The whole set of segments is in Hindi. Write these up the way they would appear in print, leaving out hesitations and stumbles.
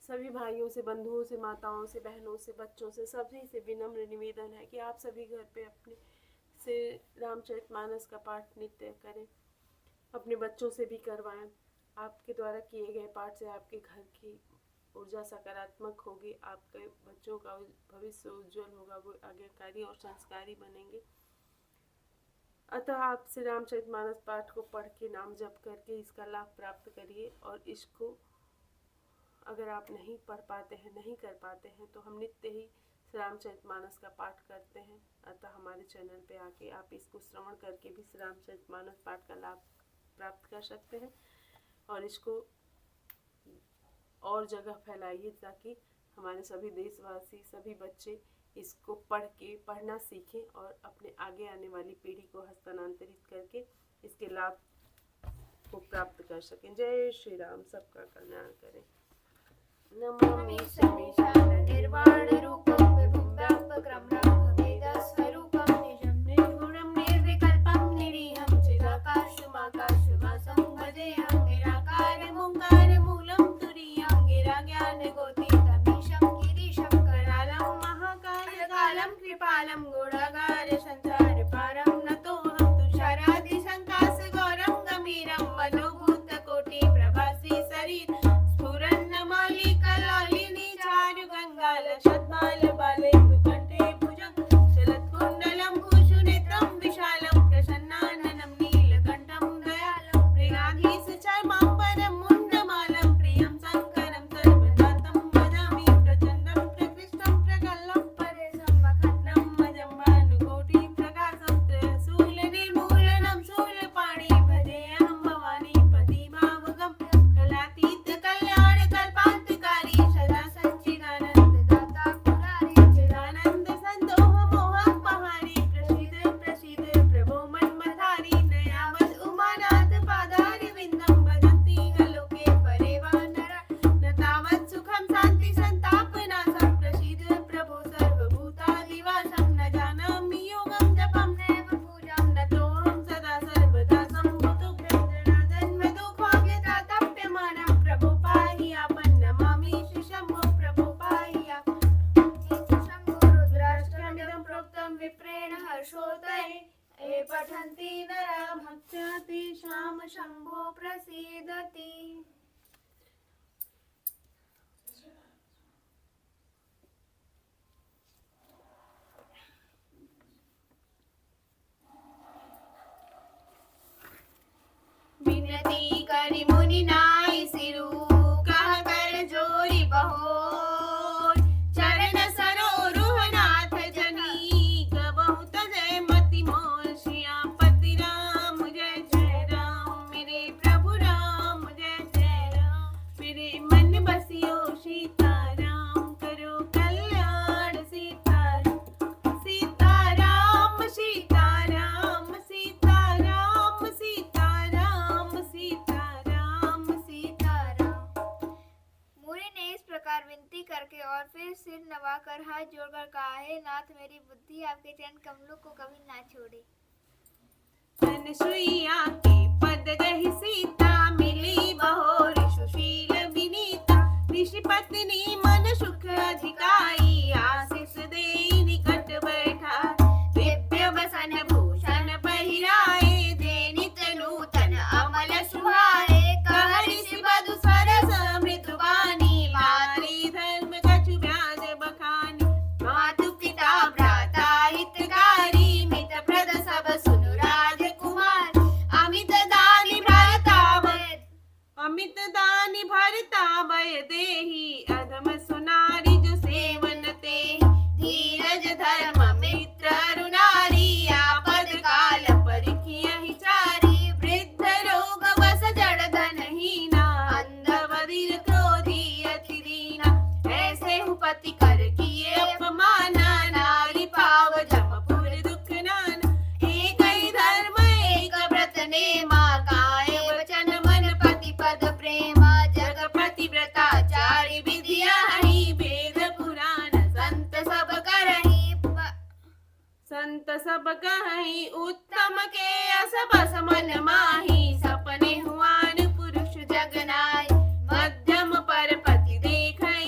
सभी भाइयों से, बंधुओं से, माताओं से, बहनों से, बच्चों से, सभी से विनम्र निवेदन है कि आप सभी घर पे अपने से रामचरितमानस का पाठ नित्य करें, अपने बच्चों से भी करवाएं। आपके द्वारा किए गए पाठ से आपके घर की ऊर्जा सकारात्मक होगी, आपके बच्चों का भविष्य उज्जवल होगा, वो आज्ञाकारी और संस्कारी बनेंगे। अतः आप श्री रामचरितमानस पाठ को पढ़ के, नाम जप करके इसका लाभ प्राप्त करिए। और इसको अगर आप नहीं पढ़ पाते हैं, नहीं कर पाते हैं, तो हम नित्य ही श्री रामचरितमानस का पाठ करते हैं। अतः हमारे चैनल पे आके आप इसको श्रवण करके भी श्री रामचरितमानस पाठ का लाभ प्राप्त कर सकते हैं और इसको और जगह फैलाइए ताकि हमारे सभी देशवासी, सभी बच्चे इसको पढ़ना सीखें और अपने आगे आने वाली पीढ़ी को हस्तांतरित करके इसके लाभ को प्राप्त कर सकें। जय श्री राम, सबका कल्याण करें। नमामि समीशान निर्वाण रूपं विभुं व्यापकमनाभेदस्वरूपं निजं निर्गुणं निर्विकल्पं निरीहं चिदाकाशमाकाशवासं भजेऽहं निराकारमोङ्कारमूलं तुरीयं गिराज्ञानगोतीतमीशं गिरीशं करालं महाकालकालं कृपालं गुणागारसंसारपारं नतोऽहं तुषारादिसङ्कासगौरं गम्भीरं मनोभूतकोटिप्रभासी शरीर पठन्ति नरा भक्त्या तेषां शम्भो प्रसीदति। विनती करि मुनि नाई सिरु कह कर जोरी बहोर चरण सरोरुह नाथ जनी कबहु तजय मति मोर श्यामपति राम जय जय राम मेरे प्रभु राम जय जय राम मेरे मन बसियो सीताराम करो कल्याण सीताराम सीताराम सीताराम सीताराम सीताराम सीताराम सीताराम। मुनि ने इस प्रकार विनती करके और फिर सिर नवाकर हाथ जोड़कर कहा, हे नाथ, मेरी बुद्धि आपके चरण कमलों को कभी ना छोड़े। अनसुईया के पद गहि सीता मिली बहोर सुशील विनीता ऋषि पत्नी मन सुख अधिकाई आशीष देई निकट बैठा दिव्य बसन भूषण पहिराए देनित नूतन अमल सुहाए कहरि सिबधु सरस मृदुवानी भारी धर्म कछु व्याज बखानी मातु पिता भ्राता हितकारी मित प्रद सब सुनु राजकुमार अमित दानि भरता भय देहि अधम सुनारी जो सेवन ते धीरज धर्म मित्र अरुणारी आपद काल परिखियहि चारी वृद्ध रोग वस जड़ धनहीना अंध बधिर क्रोधी अति दीना ऐसे हुपति कर किए अपमाना नारी पाव जमपुर दुख नाना एक ही धर्म एक व्रत नेमा काय वचन मन पति पद प्रेमा जग प्रतिव्रताचारी विद्या ही वेद पुराण संत सब कहीं उत्तम के अस बस मन माही सपने हुआन पुरुष जगनाय मध्यम पर पति देखहि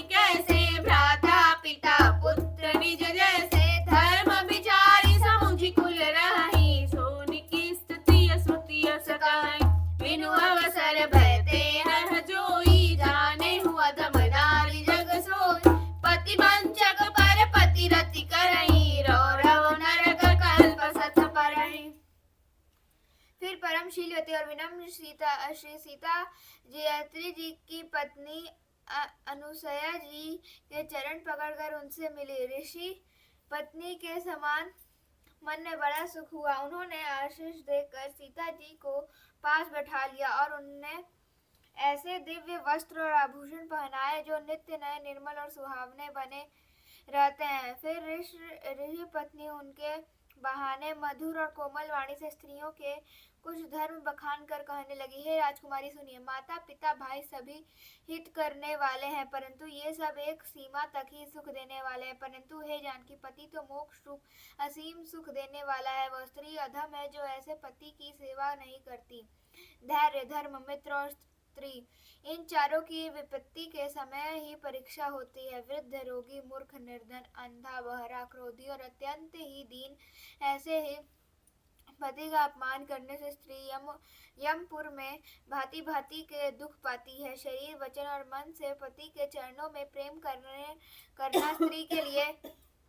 पतिव्रती और विनम्र सीता श्री सीता जयत्री जी की पत्नी अनुसया जी के चरण पकड़कर उनसे मिली। ऋषि पत्नी के समान मन में बड़ा सुख हुआ। उन्होंने आशीष देकर सीता जी को पास बैठा लिया और उन्हें ऐसे दिव्य वस्त्र और आभूषण पहनाए जो नित्य नए, निर्मल और सुहावने बने रहते हैं। फिर ऋषि पत्नी उनके बहाने मधुर और कोमल वाणी से स्त्रियों के कुछ धर्म बखान कर कहने लगी, हे राजकुमारी सुनिए, माता पिता भाई सभी हित करने वाले हैं, परंतु ये सब एक सीमा तक ही सुख देने वाले हैं। परंतु हे जानकी, पति तो मोक्ष रूप असीम सुख देने वाला है। वह स्त्री अधम है जो ऐसे पति की सेवा नहीं करती। धैर्य, धर्म, मित्र और स्त्री, इन चारों की विपत्ति के समय ही परीक्षा होती है। वृद्ध, रोगी, मूर्ख, निर्धन, अंधा, बहरा, क्रोधी और अत्यंत ही दीन, ऐसे ही पति का अपमान करने से स्त्री यमपुर में भांति भांति के दुख पाती है। शरीर, वचन और मन से पति के चरणों में प्रेम करना स्त्री के लिए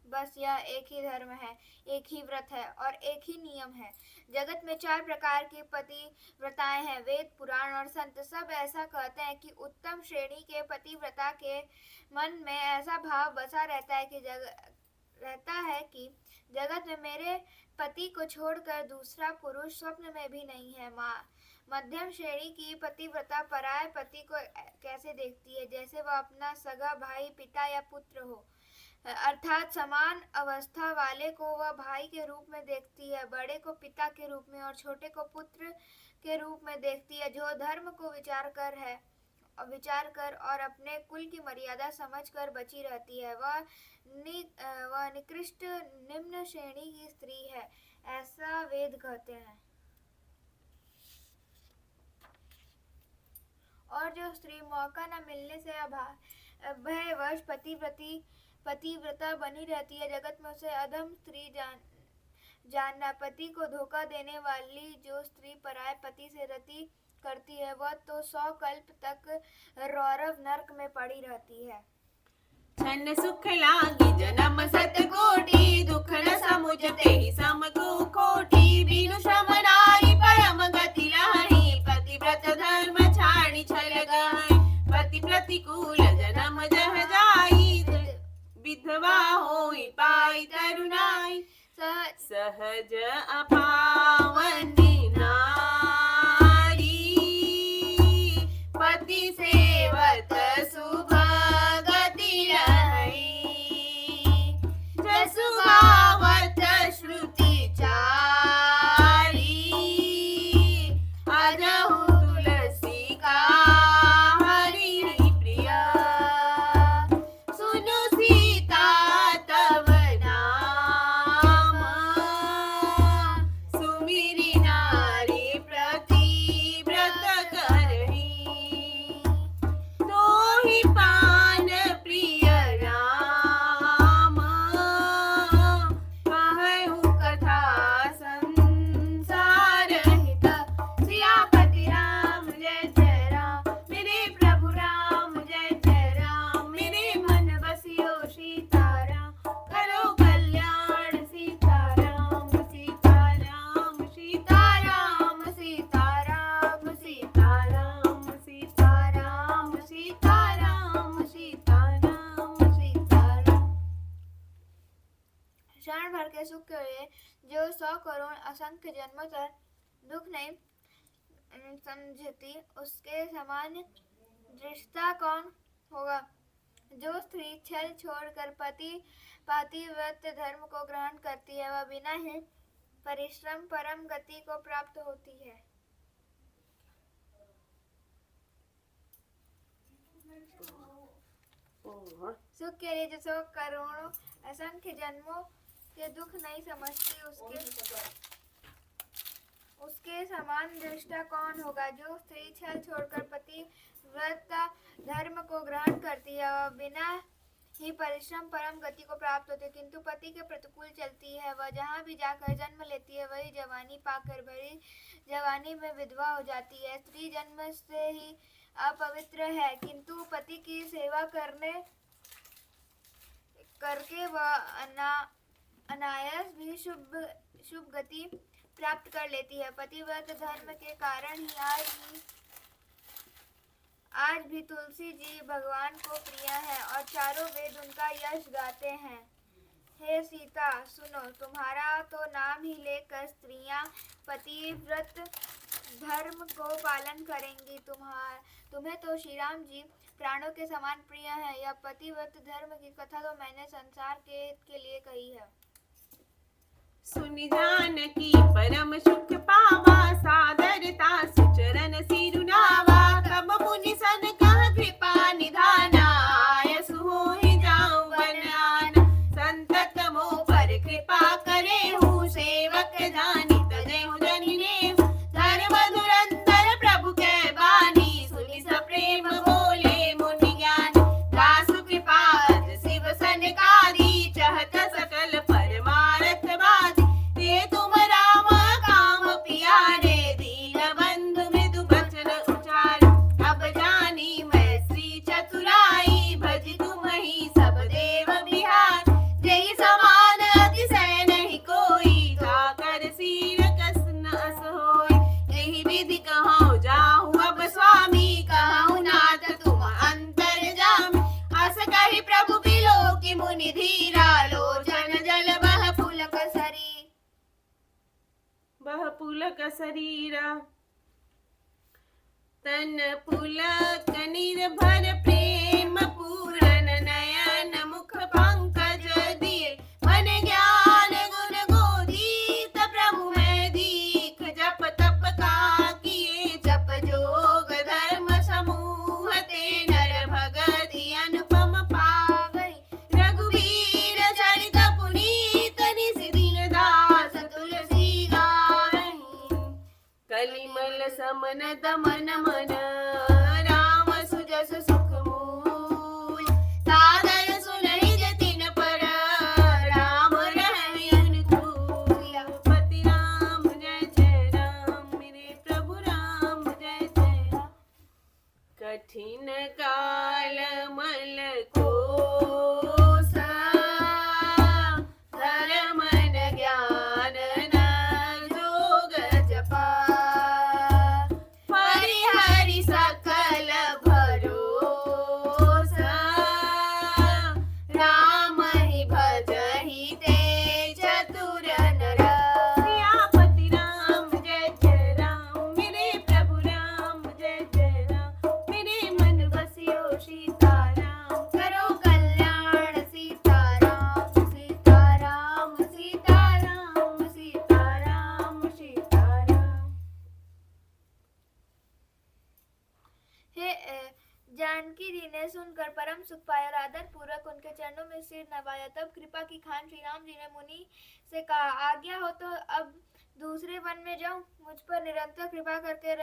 बस यह एक ही धर्म है, एक ही व्रत है और एक ही नियम है। जगत में 4 प्रकार की पतिव्रताएं हैं। वेद, पुराण और संत सब ऐसा कहते हैं कि उत्तम श्रेणी के पतिव्रता के मन में ऐसा भाव बसा रहता है कि जगत में मेरे पति को छोड़कर दूसरा पुरुष स्वप्न में भी नहीं है। मध्यम श्रेणी की पतिव्रता पराये पति को कैसे देखती है, जैसे वह अपना सगा भाई, पिता या पुत्र हो, अर्थात समान अवस्था वाले को वह भाई के रूप में देखती है, बड़े को पिता के रूप में और छोटे को पुत्र के रूप में देखती है। जो धर्म को विचार कर और अपने कुल की मर्यादा समझकर बची रहती है, वह निकृष्ट निम्न श्रेणी की स्त्री है, ऐसा वेद कहते हैं। और जो स्त्री मौका न मिलने से भयवश पतिव्रता बनी रहती है, जगत में उसे अधम स्त्री जानना। पति को धोखा देने वाली जो स्त्री पराये पति से रति करती है, वह तो 100 कल्प तक रौरव नरक में पड़ी रहती है। छन सुख लागी जन्म सतकोटि, दुख न समुझते ही समको कोटि। बिनु श्रम नारी परम गति लाही, पतिव्रत धर्म छाड़ी छल गई। पति प्रतिकूल जन्म जह जाई, विधवा होई पाई तरुणाई। सहज अपावनी नारी, पति सेवत सुभगति रही। जसु गावत श्रुति चारी, अजहु तुलसी का हरि प्रिया। सुनु सीता तव नाम, सुमिरि नारी प्रतिव्रत करही। तोहि पान प्रिय राम, कहु कथा संसार हित। सियापति राम जय जय राम, मेरे प्रभु राम जय जय राम। मेरे मन बसियो सीताराम, करो कल्याण सीताराम। सीताराम सीताराम सीताराम सीताराम सीताराम सीताराम सीताराम सीताराम। क्षण भर के सुख के लिए जो 100 करोड़ असंख्य जन्मों तक दुख नहीं समझती, उसके समान दृष्टा कौन होगा। जो स्त्री छल छोड़कर पतिव्रत धर्म को ग्रहण करती है, वह बिना ही परिश्रम परम गति को प्राप्त होती है। सुख के लिए जो 100 करोड़ों असंख्य जन्मों के दुख नहीं समझती, उसके समान दृष्टा कौन होगा। जो स्त्री छल छोड़कर पतिव्रत धर्म को ग्रहण करती है, वह बिना ही परिश्रम परम गति को प्राप्त होती है, किंतु पति के प्रतिकूल चलती है। वह जहाँ भी जाकर जन्म लेती है, वही जवानी पाकर भरी जवानी में विधवा हो जाती है। स्त्री जन्म से ही अपवित्र है, किंतु पति की सेवा करके वह अनायास भी शुभ गति प्राप्त कर लेती है। पतिव्रत धर्म के कारण ही आज भी तुलसी जी भगवान को प्रिय है और चारों वेद उनका यश गाते हैं। हे सीता सुनो, तुम्हारा तो नाम ही लेकर स्त्रियां पतिव्रत धर्म को पालन करेंगी। तुम्हें तो श्री राम जी प्राणों के समान प्रिय है। यह पतिव्रत धर्म की कथा तो मैंने संसार के लिए कही है। सुनि जानकी परम सुख पावा, सादरता सुचरण सिरुनावा। तब मुनि सन कह कृपा निधाना, आयस होहि जाऊं वन आना। संतत मोह पर कृपा करे हूँ, सेवक जानी तजेहु जनि नेहु। धर्म धुरंधर प्रभु कै बानी, सुनि सप्रेम बोले मुनि ज्ञानी। दासु कृपा अज शिव सनकादि, चहत सकल परमारथ बाधी। हे तुम राम काम प्यारे, दीन बंधु मृदु बचन उचारे। अब जानी मैं श्री चतुराई, भज तुम ही सब देव बिहार। जय समान अतिशय नहीं कोई, ताकर सिर कस नास होय। यही विधि कहूँ जाहु अब स्वामी, कहूँ नाथ तुम अंतर्जामी। अस कहि प्रभु बिलोकि मुनि धीरा, लोचन जल बह पुलक शरीरा। तन पुलक निर्भर प्रेम पूरन, नयन मुख पंकज दिए। मन ज्ञान गुण गोदीत, प्रभु मैं दीख। जप तप का किए, जप जोग धर्म समूह। ते नर भगति अनुपम पावई, रघुवीर चरित पुनीत। निज दिन दास तुलसी गावई, कलिमल समन दमन मन। राम सुजस सुख मूल, सादर सुनहि जतिन पर। राम रहहि अनुकूल। पति राम जय जय राम, मेरे प्रभु राम जय जय राम। कठिन काल मल कोसा, धर्म न ज्ञान न जोग जपा। परिहरि सकल भरोसा, राम ही भजहि ते चतुर नर। सियापति राम जय जय राम, मेरे प्रभु राम जय जय राम। मेरे मन बसियो सीताराम, करो कल्याण सीताराम। सीताराम सीताराम सीताराम सीताराम। हे जानकी जी ने सुनकर परम सुख पाया और आदर पूर्वक उनके चरणों में सिर नवाया। तब कृपा की खान श्री राम जी ने मुनि से कहा, आज्ञा हो तो अब दूसरे वन में जाऊं। मुझ पर निरंतर कृपा करते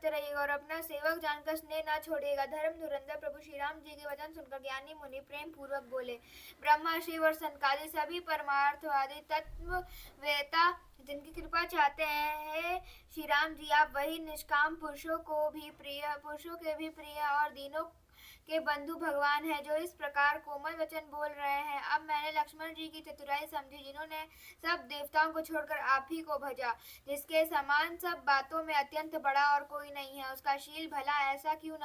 रहिएगा और अपना सेवक जानकर स्नेह न छोड़िएगा। धर्म धुरंधर प्रभु श्री राम जी के वचन सुनकर ज्ञानी मुनि प्रेम पूर्वक बोले। ब्रह्मा शिव और सनकादि सभी परमार्थवादी तत्व वेता जिनकी कृपा चाहते हैं, हे श्री राम जी आप वही निष्काम पुरुषों के भी प्रिय और दीनों के बंधु भगवान है, जो इस प्रकार कोमल वचन बोल रहे हैं। अब मैंने लक्ष्मण जी की चतुराई समझी, जिन्होंने सब देवताओं को छोड़कर आप ही को भजा। जिसके समान सब बातों में अत्यंत बड़ा और कोई नहीं है, उसका शील भला ऐसे क्यों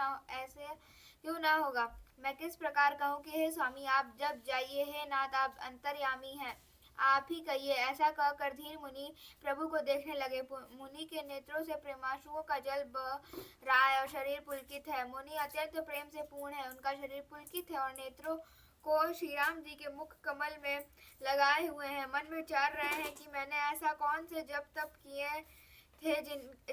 ना होगा। मैं किस प्रकार कहूँ कि हे स्वामी आप जब जाइए, हे नाथ आप अंतर्यामी हैं, आप ही कहिए। ऐसा कहकर धीर मुनि प्रभु को देखने लगे। मुनि के नेत्रों से प्रेमाश्रुओं का जल बह रहा है और शरीर पुलकित है। मुनि अत्यंत प्रेम से पूर्ण है, उनका शरीर पुलकित है और नेत्रों को श्री राम जी के मुख कमल में लगाए हुए हैं। मन में विचार रहे हैं कि मैंने ऐसा कौन से जप तप किए थे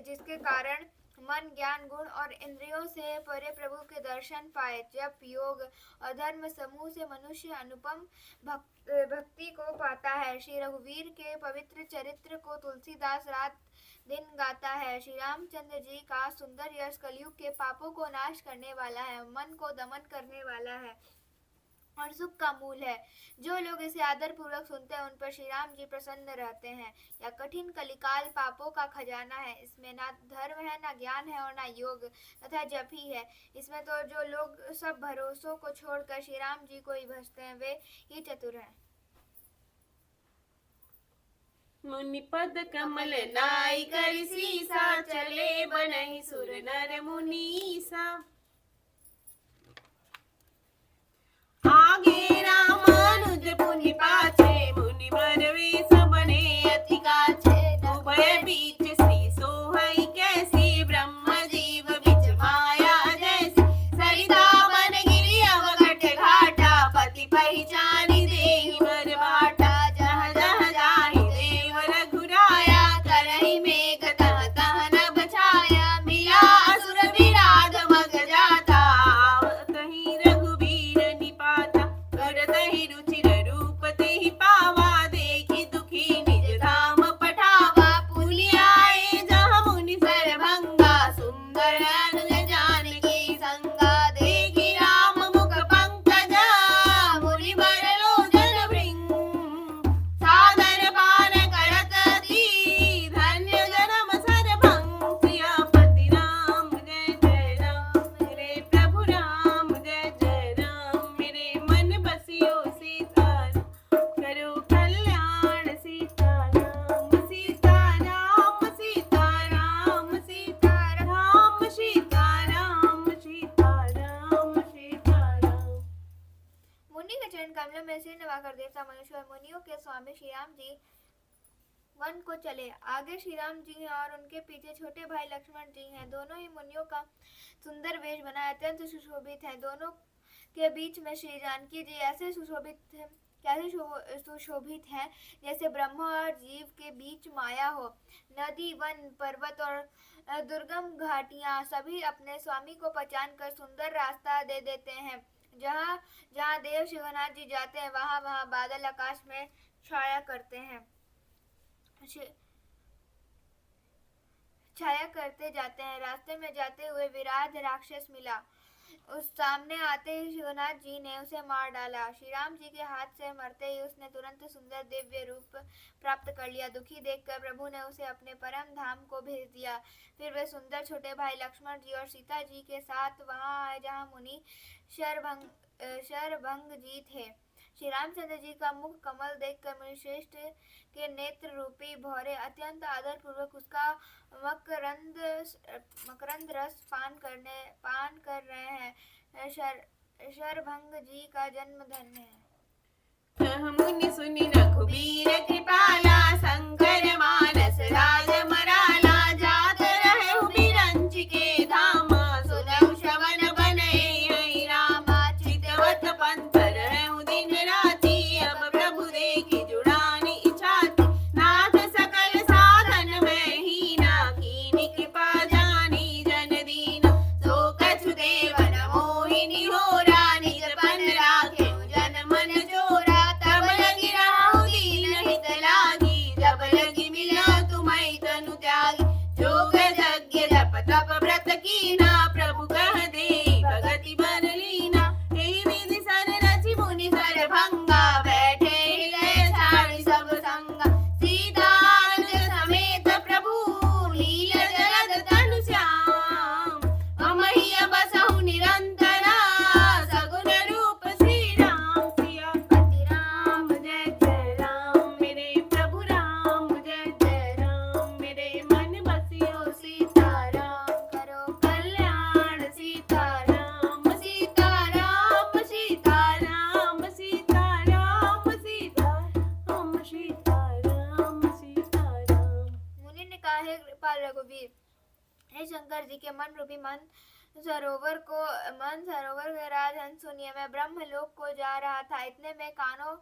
जिसके कारण मन ज्ञान गुण और इंद्रियों से परे प्रभु के दर्शन पाए। जप योग और धर्म समूह से मनुष्य अनुपम भक्ति को पाता है। श्री रघुवीर के पवित्र चरित्र को तुलसीदास रात दिन गाता है। श्री रामचंद्र जी का सुंदर यश कलयुग के पापों को नाश करने वाला है, मन को दमन करने वाला है और सुख का मूल है। जो लोग इसे आदर पूर्वक सुनते हैं उन पर श्री राम जी प्रसन्न रहते हैं। यह कठिन कलिकाल पापों का खजाना है। इसमें ना धर्म है, ना ज्ञान है और ना योग तथा जप ही है। इसमें तो जो लोग सब भरोसों को छोड़कर श्री राम जी को ही भजते हैं वे ही चतुर हैं। मुनि पद कमल नाई कर सीसा, चले बनहि सुर नर मुनीसा। आगे रामानुज पुनि पाछे, मुनि वर वेश बने अति काछे। उभय बीच श्री सोहई कैसी, ब्रह्म जीव बिच माया जैसी। सरिता बन गिरि अवघट घाटा, पति पहिचानि देहि बर बाटा। जहाँ जहाँ जाहि देव रघुराया, करहि मेघ तह तह नभ छाया। मिला असुर विराध मग जाता, कहीं रघुबीर निपाता। करतहि रुचिर रूप तेहि पावा, देखि दुखी निज धाम पठावा। पुनि आए जहाँ मुनि सरभंगा, सुंदर अनुज जानकी संगा। देखि राम मुख पंकजा, मुनि बर लोचन भृंग। सादर पान करत अति, धन्य जन्म सरभंग। सियापति राम जय जय राम, मेरे प्रभु राम जय जय राम। मेरे मन बसियो सीताराम, करो कल्याण सीताराम। सीताराम सीताराम सीताराम सीताराम सीताराम सीताराम। मुनि के चरण कमलों में सिर नवाकर देवता मनुष्य और मुनियों के स्वामी श्री राम जी वन को चले। आगे श्री राम जी हैं और उनके पीछे छोटे भाई लक्ष्मण जी हैं। दोनों ही मुनियों का सुंदर वेश बनाए अत्यंत सुशोभित है। दोनों के बीच में श्री जानकी जी ऐसे सुशोभित हैं जैसे ब्रह्मा और जीव के बीच माया हो। नदी, वन, पर्वत और दुर्गम घाटियां सभी अपने स्वामी को पहचान कर सुंदर रास्ता दे देते हैं। जहाँ जहाँ देव शिवनाथ जी जाते हैं, वहाँ वहाँ बादल आकाश में छाया करते हैं, छाया करते जाते हैं। रास्ते में जाते हुए विराट राक्षस मिला। उस सामने आते ही शिवनाथ जी ने उसे मार डाला। श्री राम जी के हाथ से मरते ही उसने तुरंत सुंदर दिव्य रूप प्राप्त कर लिया। दुखी देखकर प्रभु ने उसे अपने परम धाम को भेज दिया। फिर वे सुंदर छोटे भाई लक्ष्मण जी और सीता जी के साथ वहां आए जहां मुनि शरभंग जी थे। श्री रामचंद्र जी का मुख कमल देखकर मुनिश्रेष्ठ के नेत्र रूपी भौरे अत्यंत आदर पूर्वक उसका मकरंद रस पान कर रहे हैं। शरभंग जी का जन्म धन्य है। कह मुनि सुनि रघुबीर कृपाला, शंकर मानस राज मराला। जात रहु बिरंच के धामा, सुनहु श्रवण बनै हरि रामा। चितवत पंथ रहु दिन राति, अब प्रभु देखि जुड़ानी इच्छाति। नाथ सकल साधन में हीना, कीन्ही कृपा जानी जन दीना। सो कछु देव न मोहि निहोरा, निज पन राखेउ जन मन जोरा। तब लगी राहु दीन हित लागी, जब लगी मिला तुम्है तनु त्यागी। जोग यज्ञ जप तप व्रत कीना, प्रभु कह देई भगति बर लीना। एहि विधि सन रचि मुनि सरभंगा, बैठे हिलय छाड़ि सब संगा। सीता अनुज समेत प्रभु, लील्य जलद तनु श्याम। अमहिय बसहु निरंतरा, सगुन रूप श्री राम। सियापति राम जय जय राम, मेरे प्रभु राम जय जय राम। मेरे मन बसियो सीताराम, करो कल्याण सीताराम। सीताराम सीताराम सीताराम सीताराम सीताराम सीताराम। मुनि ने कहा, हे कृपाल रघुवीर, हे शंकर जी के मन रूपी मन सरोवर के राजहंस सुनिए। मैं ब्रह्मलोक को जा रहा था, इतने में कानों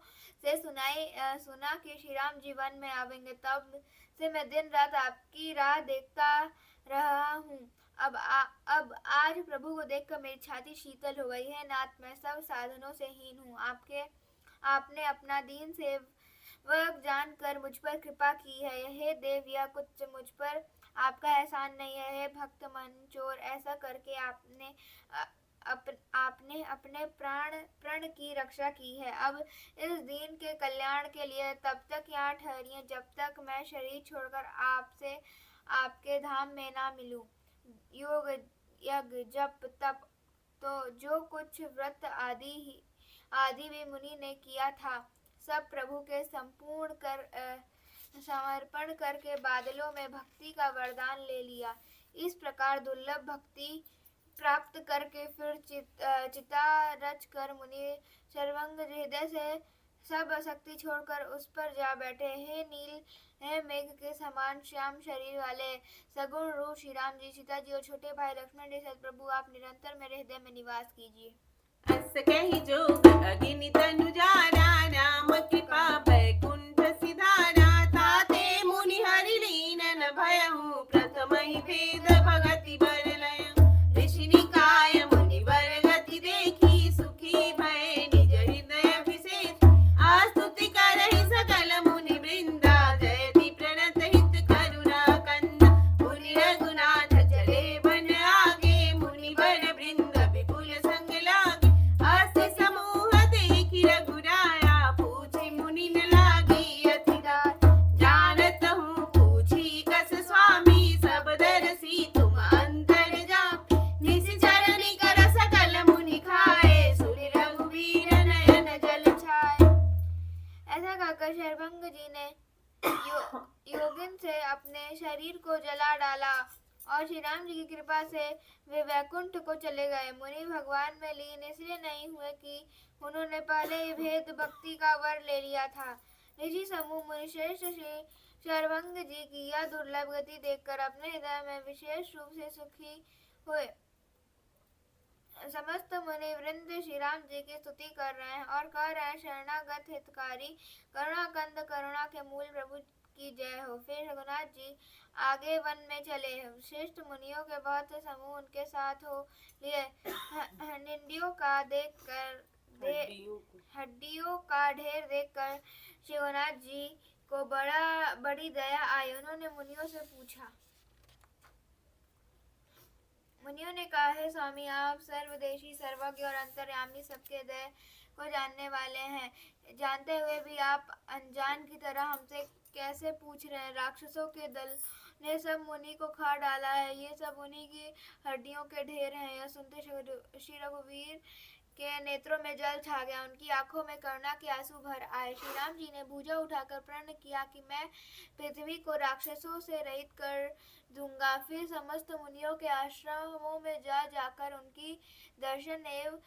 से सुना कि श्री राम जी वन में आवेंगे। तब से मैं दिन रात आपकी राह देखता रहा हूँ। अब आज प्रभु को देखकर मेरी छाती शीतल हो गई है। नाथ, मैं सब साधनों से हीन हूँ। आपने अपना दीन सेवक जानकर मुझ पर कृपा की है। हे देव, यह कुछ मुझ पर आपका एहसान नहीं है। हे भक्त मंचोर, ऐसा करके आपने अपने प्राण की रक्षा की है। अब इस दीन के कल्याण के लिए तब तक यहाँ ठहरिए जब तक मैं शरीर छोड़कर आपसे आपके धाम में ना मिलूं। योग, यज्ञ, जप, तप तो जो कुछ व्रत आदि भी मुनि ने किया था, सब प्रभु के संपूर्ण समर्पण करके बादलों में भक्ति का वरदान ले लिया। इस प्रकार दुर्लभ भक्ति प्राप्त करके फिर चिता रच कर मुनि सर्वंग हृदय से सब शक्ति छोड़कर उस पर जा बैठे। हे नील, हे मेघ के समान श्याम शरीर वाले सगुण रूप श्री राम जी, सीता जी और छोटे भाई लक्ष्मण जी सतप्रभु, आप निरंतर मेरे हृदय में निवास कीजिए। अस कहि जोग अगिनि तनु जाना, नाम कृपा बैकुंठ सिधारा। ताते मुनि हरि लीन न भयहु, प्रथम ही भेद भगति बर लयहु। ऋषि निकाय मुनि वर गति देखी, सुखी भय निज हृदय अभिषेक। आस्तुति करहि सकल मुनि वृंदा, जयति प्रणत हित करुणा कंदा। मुनि रघुनाथ चले बन आगे, मुनि वर वृंद विपुल संग लागे। अस्य समूह देखि रघुराया, पूछि मुनि न लागी अति दार। जानत हूँ पूछी कस स्वामी, सब दरसी तुम अंतर जाम। निश्चर निकर सकल मुनि खाए, सुनि रघुवीर नयन जल छाए। ऐसा कहकर शरभंग जी ने योगिन से अपने शरीर को जला डाला और श्री राम जी की कृपा से वे वैकुंठ को चले गए। मुनि भगवान में लीन इसलिए नहीं हुए कि उन्होंने पहले ही भेद भक्ति का वर ले लिया था। ऋषि समूह मुनि श्रेष्ठ श्री शरभंग जी की यह दुर्लभ गति देखकर अपने हृदय में विशेष रूप से सुखी हुए। समस्त मुनि वृंद श्री राम जी की स्तुति कर रहे हैं और कह रहे हैं, शरणागत हितकारी करुणाकंद करुणा के मूल प्रभु की जय हो। फिर रघुनाथ जी आगे वन में चले। श्रेष्ठ मुनियों के बहुत से समूह उनके साथ हो लिए। हड्डियों का ढेर देखकर श्री रघुनाथ जी को बड़ी दया आई। उन्होंने मुनियों से पूछा। मुनियों ने कहा, हे स्वामी, आप सर्वदेशी सर्वज्ञ और अंतर्यामी सबके हृदय को जानने वाले हैं। जानते हुए भी आप अनजान की तरह हमसे कैसे पूछ रहे हैं? राक्षसों के दल ने सब मुनि को खा डाला है। ये सब उन्हीं की हड्डियों के ढेर हैं। यह सुनते श्री रघुवीर के नेत्रों में जल छा गया। उनकी आंखों में करुणा के आंसू भर आए। श्री राम जी ने भुजा उठाकर प्रण किया कि मैं पृथ्वी को राक्षसों से रहित कर दूंगा। फिर समस्त मुनियों के आश्रमों में जाकर उनकी दर्शन एवं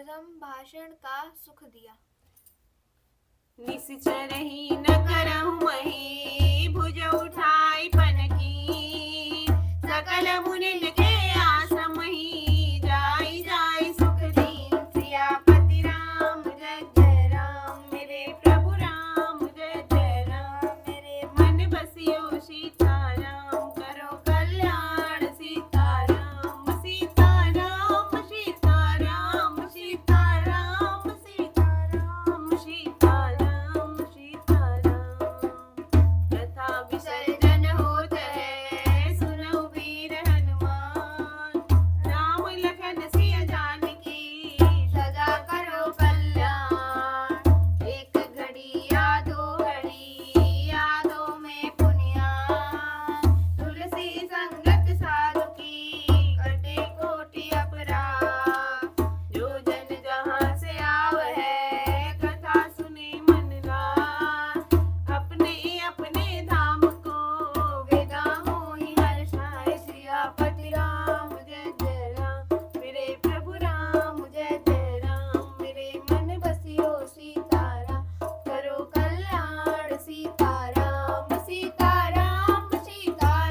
संभाषण का सुख दिया। निश्चरहि न करहु मही, भुज उठाई पन की। सकल मुनि